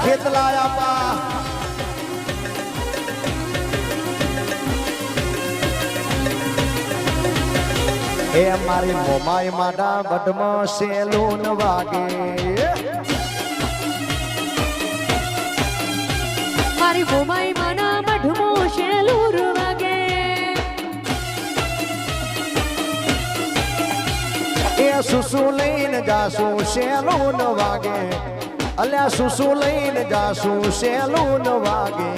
ખેત લાયા પા એ મારી મોમાઈ માડા બડમાં સેલુન વાગે મારી મોમાઈ માના મઢમો શેલુર વાગે એ સુસુ લઈને જાસુ સેલુન વાગે અલ્યા સુસુ લઈને જાસુ સેલુન વાગે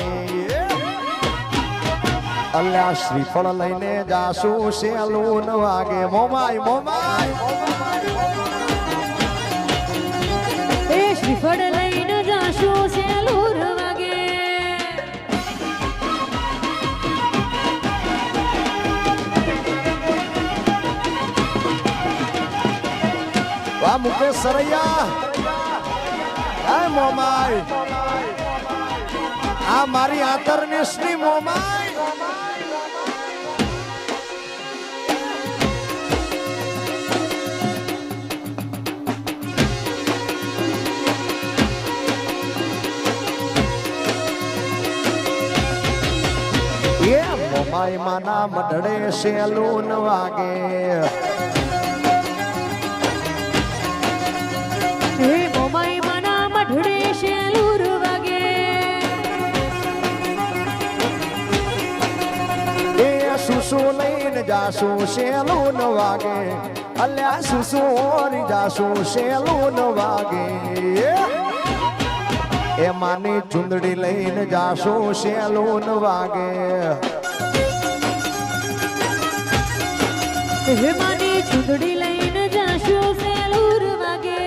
અલ્યા શ્રીફળ લઈને જાસુ સેલુન વાગે મોમાઈ મોમાઈ એ શ્રીફળ લઈને જાશો શેલુર વાગે વાહ મુકેશ સરૈયા આ મોમાઈ આ મારી આંતરનેશની મોમાઈ એ મોમાઈ માના મઢડે સેલુન વાગે હે મોમાઈ માના મઢડે શેલુર વાગે એ સુસુ લઈને જાસુ સેલુન વાગે અલ્યા સુસુ ઓરી જાસુ સેલુન વાગે એ માની ચુંદડી લઈને જાસુ સેલુન વાગે હે માની ચૂંદડી લઈને જાશો શેલુર વાગે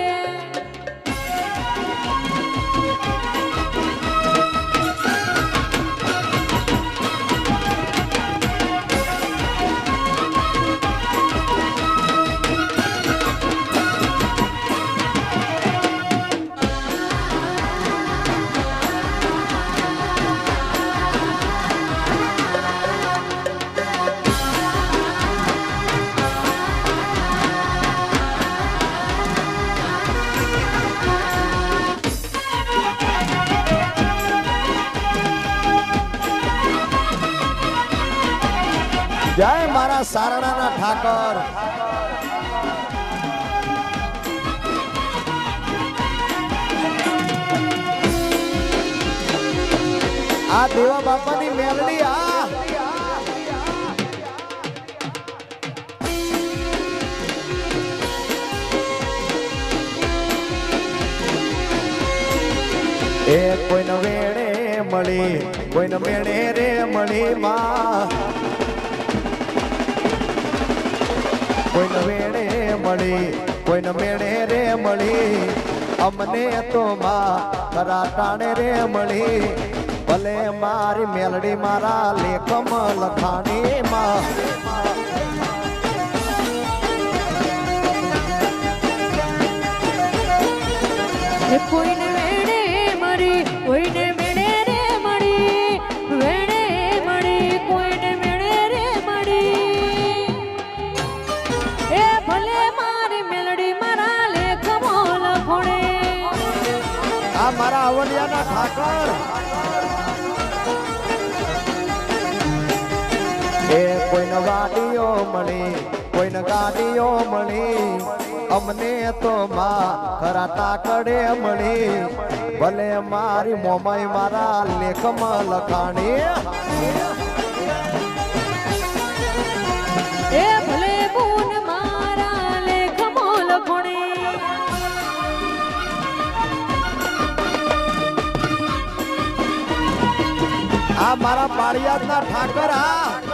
જય મારા સારણાના ઠાકર આ દેવા બાપાની મેલડી આ એ કોઈને વેળે મળી કોઈને મેળે રે મળી માં કોઈને વેળે મળી કોઈને મેળે રે મળી અમને તો માં ખરા ટાણે રે મળી ભલે મારી મેલડી મારા લેખમ લખાણી માં કોઈને વેડે મળી કોઈને મેળે રે મળી વેડે મળી કોઈને મેળે રે મળી એ ભલે મારી મેલડી મારા લેખમો લખોડે આ મારા આવડિયાના ઠાકર એ કોઈને વાડીઓ મળી કોઈને ગાડીઓ મળી અમને તો માં ખરા તાકડે મળી ભલે મારી મોમાઈ મારા લેખમાં લખાણી એ ભલે બૂન મારા લેખમો લખોડે આ મારા પાળિયાદના ઠાકર આ